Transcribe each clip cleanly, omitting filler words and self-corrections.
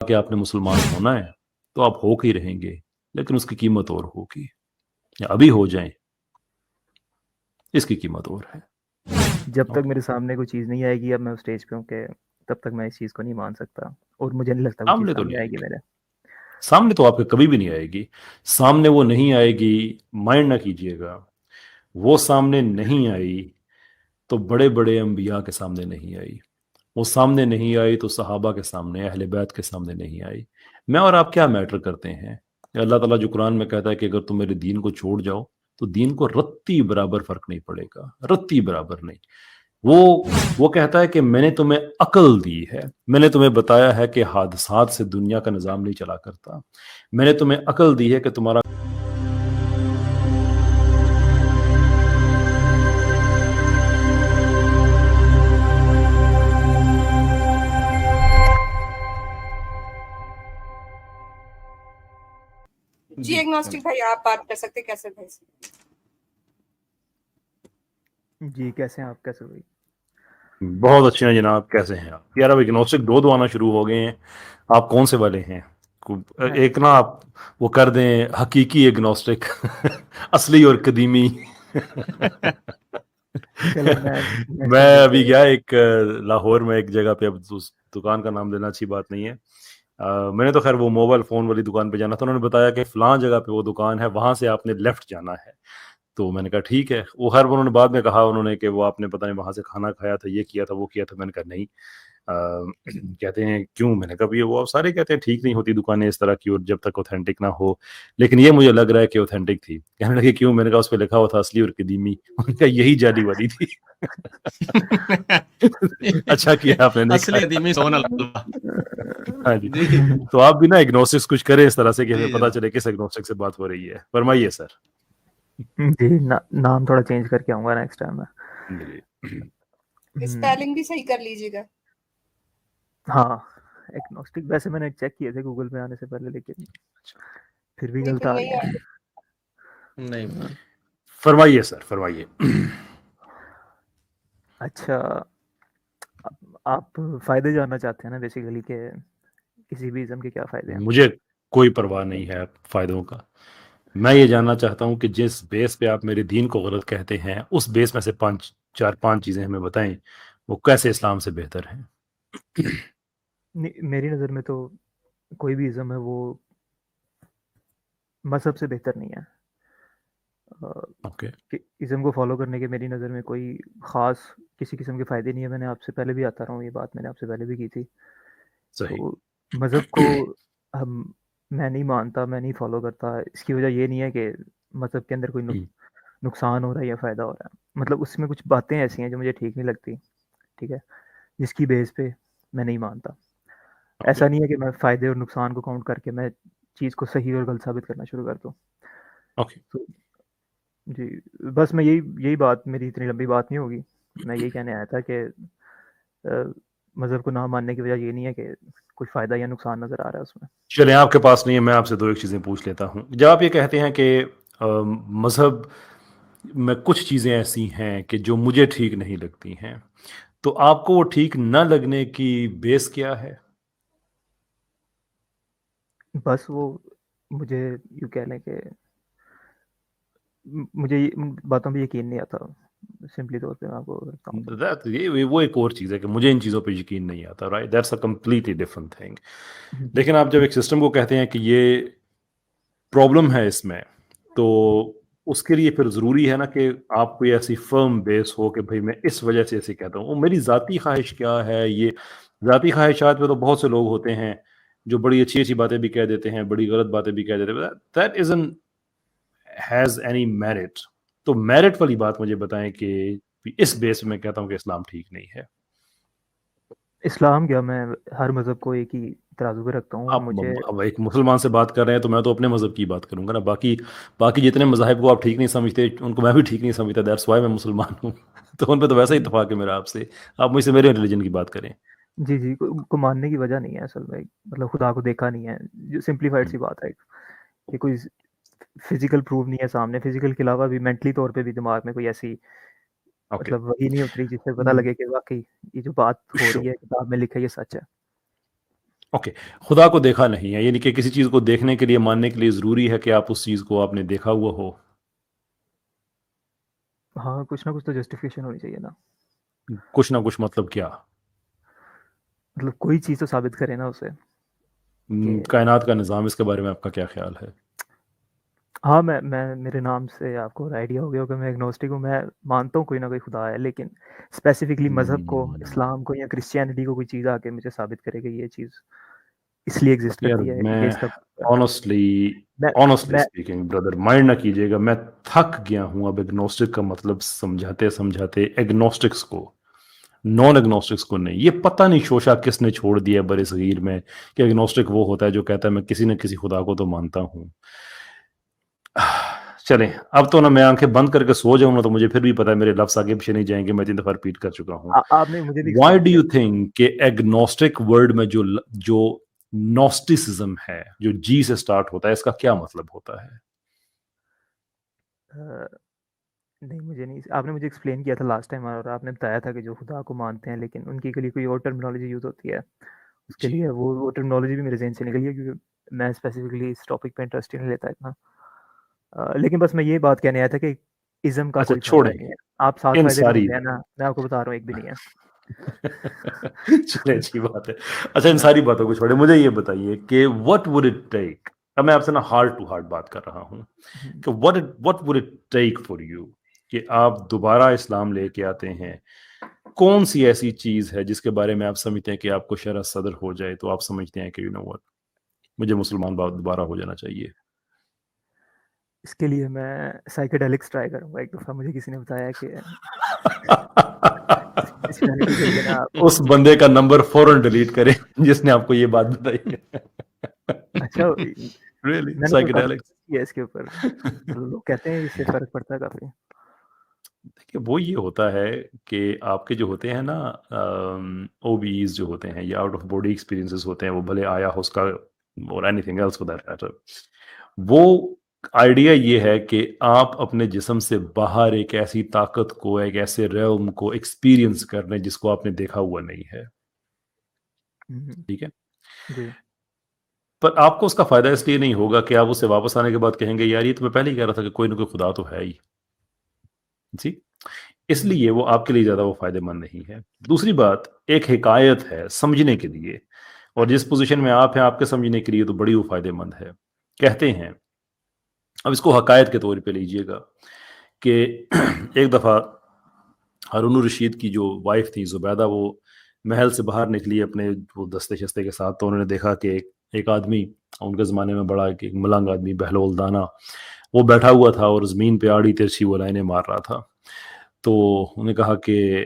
کہ آپ نے مسلمان ہونا ہے تو آپ ہو کے رہیں گے، لیکن اس کی قیمت اور ہوگی، یا ابھی ہو جائیں اس کی قیمت اور ہے۔ جب تک میرے سامنے کوئی چیز نہیں آئے گی اب میں اس اسٹیج پہ ہوں کہ تب تک میں اس چیز کو نہیں مان سکتا، اور مجھے نہیں لگتا وہ چیز سامنے تو سامنے نہیں آئے آئے گی گی، میرے۔ سامنے تو آپ کے کبھی بھی نہیں آئے گی، سامنے وہ نہیں آئے گی، مائنڈ نہ کیجئے گا، وہ سامنے نہیں آئی تو بڑے بڑے انبیاء کے سامنے نہیں آئی، وہ سامنے نہیں آئی تو صحابہ کے سامنے، اہل بیت کے سامنے نہیں آئی۔ میں اور آپ کیا میٹر کرتے ہیں؟ اللہ تعالیٰ جو قرآن میں کہتا ہے کہ اگر تم میرے دین کو چھوڑ جاؤ تو دین کو رتی برابر فرق نہیں پڑے گا، رتی برابر نہیں۔ وہ کہتا ہے کہ میں نے تمہیں عقل دی ہے، میں نے تمہیں بتایا ہے کہ حادثات سے دنیا کا نظام نہیں چلا کرتا، میں نے تمہیں عقل دی ہے کہ تمہارا جی ایگنوسٹک بھائی آپ بات کر سکتے کیسے بھائی سے؟ جی کیسے ہیں آپ؟ کیسے ہوئی؟ بہت اچھے ہیں جناب، کیسے ہیں آپ؟ یار اب اگنوسٹک دو آنا شروع ہو گئے ہیں، آپ کون سے والے ہیں؟ ایک نا آپ وہ کر دیں حقیقی اگنوسٹک اصلی اور قدیمی۔ چلو میں ابھی گیا ایک لاہور میں ایک جگہ پہ، اب اس دکان کا نام لینا اچھی بات نہیں ہے، میں نے تو خیر وہ موبائل فون والی دکان پہ جانا تھا، انہوں نے بتایا کہ فلاں جگہ پہ وہ دکان ہے، وہاں سے آپ نے لیفٹ جانا ہے، تو میں نے کہا ٹھیک ہے۔ وہ خیر انہوں نے بعد میں کہا انہوں نے کہ وہ آپ نے پتہ نہیں وہاں سے کھانا کھایا تھا، یہ کیا تھا وہ کیا تھا، میں نے کہا نہیں۔ کہتے ہیں کیوں؟ میں نے کہا یہ وہ سارے کہتے ہیں ٹھیک نہیں ہوتی دکانیں اس طرح کی، اور جب تک اوتھینٹک نہ ہو، لیکن یہ مجھے لگ رہا ہے کہ اوتھینٹک تھی۔ کہنے لگے کیوں؟ میں نے کہا اس پہ لکھا ہوا تھا اصلی اور قدیمی، انہوں نے کہا یہی جعلی والی تھی۔ اچھا کیا آپ نے نہیں اصلی قدیمی سونا لالوا۔ ہاں جی، تو آپ بھی نا ایگنوسٹکس کچھ کریں اس طرح سے کہ ہمیں پتہ چلے کس ایگنوسٹک سے بات ہو رہی ہے۔ فرمائیے سر۔ جی نام تھوڑا چینج کر کے آؤں گا نیکسٹ ٹائم میں۔ اسپیلنگ بھی صحیح کر لیجیے گا۔ ہاں ایگنوسٹک ویسے میں نے چیک کیے تھے گوگل پہ آنے سے پہلے، لیکن پھر بھی غلط آ رہے ہیں۔ نہیں فرمائیے سر، فرمائیے۔ اچھا آپ فائدے جاننا چاہتے ہیں نا بیسیکلی کہ کسی بھی ازم کے کیا فائدے ہیں؟ مجھے کوئی پرواہ نہیں ہے فائدوں کا، میں یہ جاننا چاہتا ہوں کہ جس بیس پہ آپ میرے دین کو غلط کہتے ہیں اس بیس میں سے چار پانچ چیزیں ہمیں بتائیں، وہ کیسے اسلام سے بہتر ہیں۔ میری نظر میں تو کوئی بھی ازم ہے وہ مذہب سے بہتر نہیں ہے۔ ازم کو فالو کرنے کے میری نظر میں کوئی خاص کسی قسم کے فائدے نہیں ہے۔ میں نے آپ سے پہلے بھی آتا رہا ہوں، یہ بات میں نے آپ سے پہلے بھی کی تھی۔ تو مذہب کو میں نہیں مانتا، میں نہیں فالو کرتا، اس کی وجہ یہ نہیں ہے کہ مذہب کے اندر کوئی نقصان ہو رہا ہے یا فائدہ ہو رہا ہے، مطلب اس میں کچھ باتیں ایسی ہیں جو مجھے ٹھیک نہیں لگتی، ٹھیک ہے، جس کی بیس پہ میں نہیں مانتا۔ ایسا نہیں ہے کہ میں فائدے اور نقصان کو کاؤنٹ کر کے میں چیز کو صحیح اور غلط ثابت کرنا شروع کر دوں۔ جی بس میں یہی بات، میری اتنی لمبی بات نہیں ہوگی، میں یہی کہنے آیا تھا کہ مذہب کو نہ ماننے کی وجہ یہ نہیں ہے کہ کچھ فائدہ یا نقصان نظر آ رہا ہے اس میں۔ چلیں آپ کے پاس نہیں ہے، میں آپ سے دو ایک چیزیں پوچھ لیتا ہوں۔ جب آپ یہ کہتے ہیں کہ مذہب میں کچھ چیزیں ایسی ہیں کہ جو مجھے ٹھیک نہیں لگتی ہیں، تو آپ کو وہ ٹھیک نہ لگنے کی بیس کیا ہے؟ بس وہ مجھے یوں کہہ لیں کہ مجھے باتوں پہ یقین نہیں آتا، سمپلی طور پہ میں آپ کو بتاؤں۔ وہ ایک اور چیز ہے کہ مجھے ان چیزوں پہ یقین نہیں آتا، right, that's a completely different thing. لیکن آپ جب ایک سسٹم کو کہتے ہیں کہ یہ پرابلم ہے اس میں، تو اس کے لیے پھر ضروری ہے نا کہ آپ کوئی ایسی فرم بیس ہو کہ بھئی میں اس وجہ سے ایسے کہتا ہوں، وہ میری ذاتی خواہش کیا ہے۔ یہ ذاتی خواہشات پہ تو بہت سے لوگ ہوتے ہیں جو بڑی اچھی اچھی باتیں بھی کہہ دیتے ہیں، بڑی غلط باتیں بھی کہہ دیتے ہیں، that isn't has any merit۔ تو میرٹ والی بات مجھے بتائیں کہ اس بیس میں کہتا ہوں کہ اسلام ٹھیک نہیں ہے۔ اسلام کیا، میں ہر مذہب کو ایک ہی ترازو پہ رکھتا ہوں۔ مجھے اب ایک مسلمان سے بات کر رہے ہیں تو میں تو اپنے مذہب کی بات کروں گا نا، باقی جتنے مذاہب کو آپ ٹھیک نہیں سمجھتے ان کو میں بھی ٹھیک نہیں سمجھتا، دیٹس وائی میں مسلمان ہوں۔ تو ان پہ تو ویسا ہی اتفاق ہے میرا آپ سے، آپ مجھ سے میرے ریلیجن کی بات کریں۔ جی کو ماننے کی وجہ نہیں ہے اصل میں، مطلب خدا کو دیکھا نہیں ہے، جو سمپلیفائڈ سی بات ہے کہ کوئی فزیکل پروف نہیں ہے سامنے، فزیکل کے علاوہ بھی مینٹلی طور پہ بھی دماغ میں کوئی ایسی مطلب وہی نہیں اتری جس سے پتہ لگے کہ واقعی یہ جو بات ہو رہی ہے کتاب میں لکھا ہے یہ سچ ہے۔ ओके, खुदा को देखा नहीं है, यानी कि किसी चीज को देखने के लिए, मानने के लिए जरूरी है कि आप उस चीज को आपने देखा हुआ हो। हाँ, कुछ ना कुछ तो जस्टिफिकेशन होनी चाहिए ना। कुछ ना कुछ मतलब क्या? मतलब कोई चीज़ तो साबित करे ना उसे कि कायनात का निज़ाम, इसके बारे में आपका क्या ख्याल है? हाँ, मैं मेरे नाम से आपको आइडिया हो गया होगा, मैं एग्नोस्टिक हूँ। मैं मानता हूँ कोई ना कोई खुदा है, लेकिन स्पेसिफिकली मज़हब को, इस्लाम को या क्रिश्चियनिटी को कोई चीज़ आके मुझे साबित करे कि ये चीज़ इसलिए एग्जिस्ट यार करती है, मैं ये इसका ऑनेस्टली मैं स्पीकिंग ब्रदर, माइंड ना कीजिएगा, मैं थक गया हूँ अब एग्नोस्टिक का मतलब समझाते समझाते। एग्नोस्टिक्स को, नॉन एग्नोस्टिक्स को नहीं। ये पता नहीं शोशा किसने छोड़ दिया बड़े सगीर में कि एग्नोस्टिक वो होता है जो कहता है मैं किसी न किसी खुदा को तो मानता हूँ। चलें, अब तो ना मैं आंखें बंद करके सो जाऊं ना तो मुझे फिर भी पता है मेरे लफ्ज आगे पीछे नहीं जाएंगे, मैं 3 दफा रिपीट कर चुका हूँ। आपने मुझे भी व्हाई एक्सप्लेन डू किया। यू थिंक कि एग्नोस्टिक वर्ड में जो नॉस्टिसिज्म है, जो जी से स्टार्ट होता है, इसका क्या मतलब होता है? नहीं, मुझे नहीं, आपने मुझे एक्सप्लेन किया था लास्ट टाइम, और आपने बताया था कि जो खुदा को मानते हैं लेकिन उनके लिए कोई और टर्मिनोलॉजी यूज़ होती है, उसके जी। लिए वो टर्मिनोलॉजी भी मेरे ज़हन से निकली है, क्योंकि मैं स्पेसिफिकली इस टॉपिक पे इंटरेस्ट ही नहीं लेता इतना। लेकिन बस मैं ये बात कहने आया था कि इज़्म का अच्छा कोई फ़ायदा छोड़ें नहीं है। आप 7 इन फ़ायदे सारी ढूँढ लें ना, मैं आपको बता रहा हूँ, एक भी नहीं है। चलिए, अच्छी बात है। अच्छा, इन सारी बातों को छोड़े, मुझे ये बताइए कि व्हाट वुड इट टेक, अब मैं आपसे ना हार्ट टू हार्ट बात कर रहा हूँ, कि what would it take for you कि आप दोबारा इस्लाम लेके आते हैं? कौन सी ऐसी चीज है जिसके बारे में आप समझते हैं कि आपको शरह सदर हो जाए तो आप समझते हैं कि यू नो व्हाट, मुझे मुसलमान दोबारा हो जाना चाहिए? इसके लिए मैं साइकेडेलिक्स ट्राई करूँगा एक दफ़ा। मुझे किसी ने बताया कि स्पिरिचुअलिटी के लिए ना आप उस बंदे का नंबर फौरन डिलीट करें जिसने आपको ये बात बताई है। अच्छा, रियली मैंने तो काफ़ी साइकेडेलिक्स? रिसर्च किया है इसके ऊपर। लोग कहते हैं इससे फ़र्क पड़ता है काफ़ी। देखिए, वो ये होता है कि आपके जो होते हैं ना ओबीज जो होते हैं, या आउट ऑफ बॉडी एक्सपीरियंसेस होते हैं, वो भले आया हो उसका और anything else for that matter, वो आइडिया ये है कि आप अपने जिस्म से बाहर एक ऐसी ताकत को, एक ऐसे रेल्म को एक्सपीरियंस कर रहे हैं जिसको आपने देखा हुआ नहीं है। ठीक है, जी। पर आपको उसका फायदा इसलिए नहीं होगा कि आप उससे वापस आने के बाद कहेंगे यार ये तो मैं पहले ही कह रहा था कि कोई ना कोई खुदा तो है ही। जी, इसलिए वो आपके लिए ज़्यादा वो फ़ायदेमंद नहीं है। दूसरी बात, एक हिकायत है समझने के लिए, और जिस पोज़ीशन में आप हैं, आपके समझने के लिए तो बड़ी वो फ़ायदेमंद है। कहते हैं, अब इसको हकायत के तौर पे लीजिएगा, कि एक दफ़ा हारून रशीद की जो वाइफ़ थी ज़ुबैदा, वो महल से बाहर निकली अपने वो दस्ते-शस्ते के साथ, तो उन्होंने देखा कि एक आदमी, उनके ज़माने में बड़ा एक मलंग आदमी, बहलोल दाना, वो बैठा हुआ था और ज़मीन पे आड़ी तिरछी वो लाइनें मार रहा था। तो उन्होंने कहा कि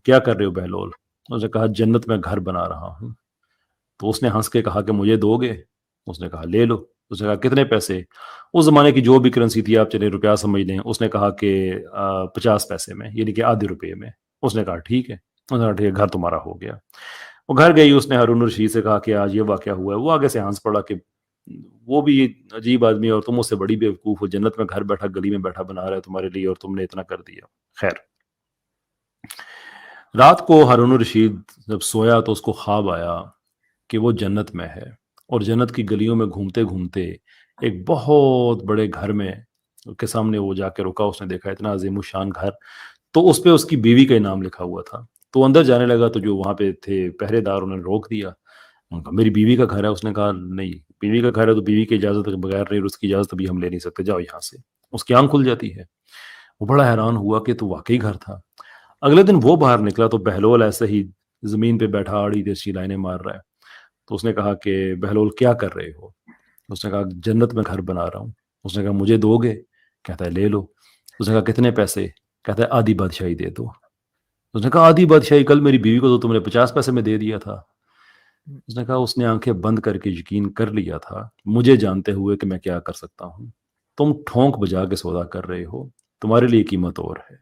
क्या कर रहे हो बहलोल? उसने कहा जन्नत में घर बना रहा हूँ। तो उसने हंस के कहा कि मुझे दोगे? उसने कहा ले लो। उसने कहा कितने पैसे? उस ज़माने की जो भी करेंसी थी, आप चलिए रुपया समझ लें। उसने कहा कि 50 पैसे में, यानी कि आधे रुपये में। उसने कहा ठीक है। उसने कहा ठीक है, घर तुम्हारा हो गया। वो घर गई, उसने हारून रशीद से कहा कि आज ये वाक़या हुआ है। वो आगे से हंस पड़ा कि वो भी अजीब आदमी है और तुम उससे बड़ी बेवकूफ़ हो, जन्नत में घर बैठा, गली में बैठा बना रहा है तुम्हारे लिए, और तुमने इतना कर दिया। खैर, रात को हारून रशीद जब सोया तो उसको ख्वाब आया कि वो जन्नत में है, और जन्नत की गलियों में घूमते घूमते एक बहुत बड़े घर में के सामने वो जाके रुका। उसने देखा इतना अजीमुशान घर, तो उस पे उसकी बीवी का नाम लिखा हुआ था। तो अंदर जाने लगा तो जो वहाँ पे थे पहरेदार, उन्होंने रोक दिया। उनका मेरी बीवी का घर है। उसने कहा नहीं, बीवी का घर है तो बीवी की इजाज़त के बगैर नहीं, और उसकी इजाज़त अभी हम ले नहीं सकते, जाओ यहाँ से। उसकी आंख खुल जाती है। वो बड़ा हैरान हुआ कि तो वाकई घर था। अगले दिन वो बाहर निकला तो बहलोल ऐसे ही ज़मीन पे बैठा आड़ी तिरछी लाइनें मार रहा है। तो उसने कहा कि बहलोल क्या कर रहे हो? उसने कहा जन्नत में घर बना रहा हूँ। उसने कहा मुझे दोगे? कहता है ले लो। उसने कहा कितने पैसे? कहता है आधी बादशाही दे दो। उसने कहा आधी बादशाही? कल मेरी बीवी को तो तुमने 50 पैसे में दे दिया था। उसने कहा उसने आंखें बंद करके यकीन कर लिया था, मुझे जानते हुए कि मैं क्या कर सकता हूँ। तुम ठोंक बजा के सौदा कर रहे हो, तुम्हारे लिए कीमत और है।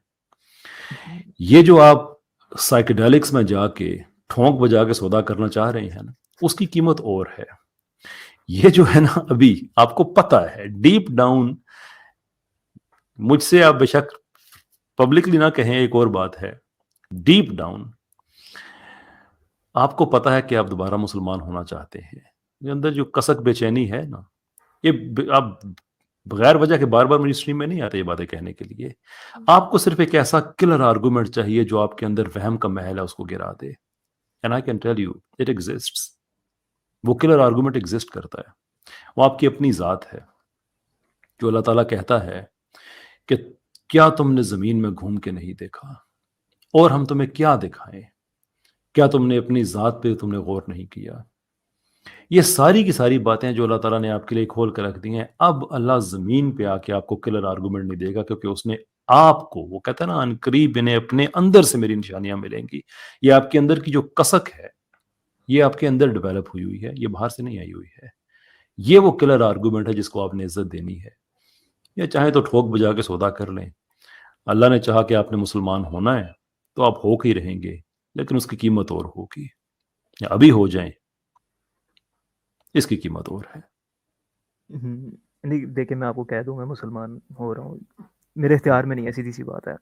ये जो आप साइकेडेलिक्स में जाके ठोंक बजा के सौदा करना चाह रहे हैं ना, उसकी कीमत और है। ये जो है ना, अभी आपको पता है डीप डाउन, मुझसे आप बेशक पब्लिकली ना कहें, एक और बात है, डीप डाउन आपको पता है कि आप दोबारा मुसलमान होना चाहते हैं, ये अंदर जो कसक बेचैनी है ना, ये आप बगैर वजह के बार बार मेरी स्ट्रीम में नहीं आते ये बातें कहने के लिए। आपको सिर्फ एक ऐसा किलर आर्गुमेंट चाहिए जो आपके अंदर वहम का महल है उसको गिरा दे, and I can tell you it exists. वो किलर आर्गुमेंट एग्जिस्ट करता है, वो आपकी अपनी ज़ात है। जो अल्लाह ताला कहता है कि क्या तुमने ज़मीन में घूम के नहीं देखा और हम तुम्हें क्या दिखाएं, क्या तुमने अपनी ज़ात पे तुमने गौर नहीं किया। ये सारी की सारी बातें जो अल्लाह ताला ने आपके लिए खोल कर रख दी हैं, अब अल्लाह ज़मीन पे आके आपको किलर आर्गुमेंट नहीं देगा, क्योंकि उसने आपको, वो कहता है ना अनकरीब इन्हें अपने अंदर से मेरी निशानियां मिलेंगी। ये आपके अंदर की जो कसक है ये आपके अंदर डेवलप हुई हुई है, ये बाहर से नहीं आई हुई है। ये वो किलर आर्गुमेंट है जिसको आपने इज्जत देनी है। या चाहे तो ठोक बजा के सौदा कर लें, अल्लाह ने चाहा कि आपने मुसलमान होना है तो आप हो के ही रहेंगे, लेकिन उसकी कीमत और होगी। या अभी हो जाएं, इसकी कीमत और है। नहीं देखिए, मैं आपको कह दूं मैं मुसलमान हो रहा हूँ, मेरे इख्तियार में नहीं है, सीधी सी बात है।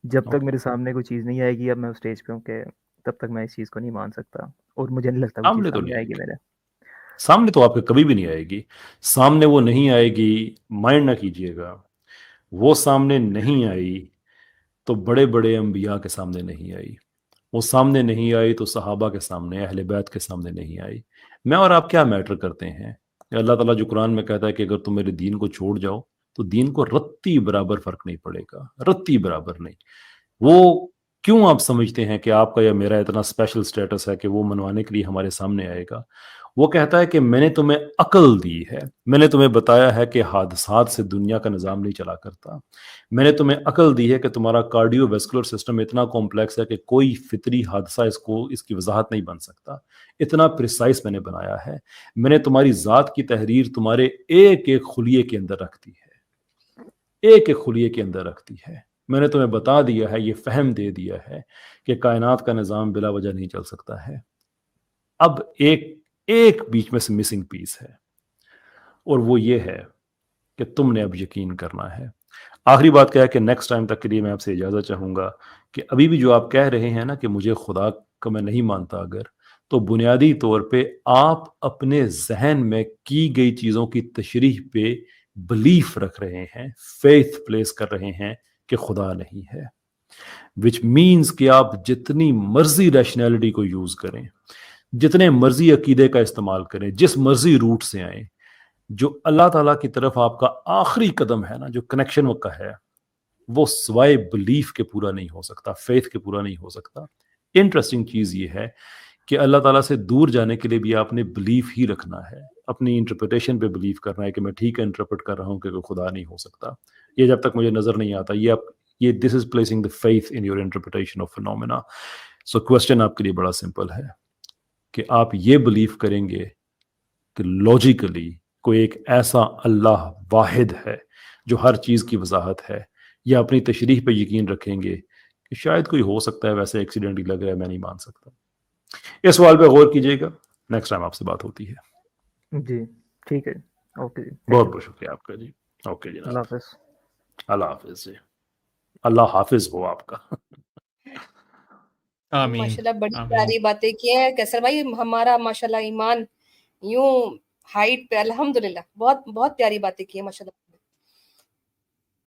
जब तक मेरे सामने कोई चीज़ नहीं आएगी, अब मैं उस स्टेज पे हूँ कि तब तक मैं इस चीज़ को नहीं मान सकता, और मुझे नहीं लगता वो सामने चीज़ तो सामने नहीं आएगी आएगी, मेरे। सामने तो आपके कभी भी नहीं आएगी। सामने वो नहीं आएगी, माइंड ना कीजिएगा। वो सामने नहीं आई तो बड़े बड़े अंबिया के सामने नहीं आई, वो सामने नहीं आई तो सहाबा के सामने, अहले बैत के सामने नहीं आई। मैं और आप क्या मैटर करते हैं? अल्लाह ताला जो कुरान में कहता है कि अगर तुम मेरे दीन को छोड़ जाओ तो दीन को रत्ती बराबर फर्क नहीं पड़ेगा, रत्ती बराबर नहीं। वो क्यों आप समझते हैं कि आपका या मेरा इतना स्पेशल स्टेटस है कि वो मनवाने के लिए हमारे सामने आएगा? वो कहता है कि मैंने तुम्हें अकल दी है, मैंने तुम्हें बताया है कि हादसात से दुनिया का निज़ाम नहीं चला करता, मैंने तुम्हें अकल दी है कि तुम्हारा कार्डियोवैस्कुलर सिस्टम इतना कॉम्प्लेक्स है कि कोई फितरी हादसा इसकी वजाहत नहीं बन सकता, इतना प्रिसाइज मैंने बनाया है। मैंने तुम्हारी ज़ात की तहरीर तुम्हारे एक एक खुलिये के अंदर रख दी है, एक एक खुलिये के अंदर रख दी है। मैंने तुम्हें बता दिया है, ये फहम दे दिया है कि कायनात का निज़ाम बिला वजह नहीं चल सकता है। अब एक बीच में से मिसिंग पीस है, और वो ये है कि तुमने अब यकीन करना है। आखिरी बात क्या है कि नेक्स्ट टाइम तक के लिए मैं आपसे इजाज़त चाहूँगा कि अभी भी जो आप कह रहे हैं ना कि मुझे खुदा को मैं नहीं मानता, अगर तो बुनियादी तौर पे आप अपने जहन में की गई चीज़ों की तशरीह पे बिलीफ रख रहे हैं, फेथ प्लेस कर रहे हैं कि खुदा नहीं है, विच मीन्स कि आप जितनी मर्जी रैशनैलिटी को यूज़ करें, जितने मर्जी अकीदे का इस्तेमाल करें, जिस मर्जी रूट से आए, जो अल्लाह ताला की तरफ आपका आखिरी कदम है ना, जो कनेक्शन का है, वो स्वाय बिलीफ के पूरा नहीं हो सकता, फेथ के पूरा नहीं हो सकता। इंटरेस्टिंग चीज़ ये है कि अल्लाह ताला से दूर जाने के लिए भी आपने बिलीफ ही रखना है, अपनी इंटरप्रिटेशन पे बिलीव करना है कि मैं ठीक है इंटरप्रेट कर रहा हूँ कि कोई खुदा नहीं हो सकता। ये जब तक मुझे नज़र नहीं आता, ये this is placing the faith in your interpretation of phenomena. So question आपके लिए बड़ा सिंपल है कि आप ये बिलीव करेंगे कि लॉजिकली कोई एक ऐसा अल्लाह वाहिद है जो हर चीज़ की वजाहत है, या अपनी तशरीह पे यकीन रखेंगे कि शायद कोई हो सकता है, वैसे एक्सीडेंट ही लग रहा है, मैं नहीं मान सकता। इस सवाल पे गौर कीजिएगा, नेक्स्ट टाइम आपसे बात होती है जी ठीक है, ओके जी, बहुत बहुत शुक्रिया आपका जी। ओके जी, अल्लाह हाफिज़। अल्लाह हाफिज जी, अल्लाह हाफिज हो आपका। आमीन माशाल्लाह बड़ी आमीन। प्यारी बातें की है कैसर भाई, हमारा माशाल्लाह ईमान यूं हाइट पे, अल्हम्दुलिल्लाह बहुत बहुत प्यारी बातें की है माशाल्लाह।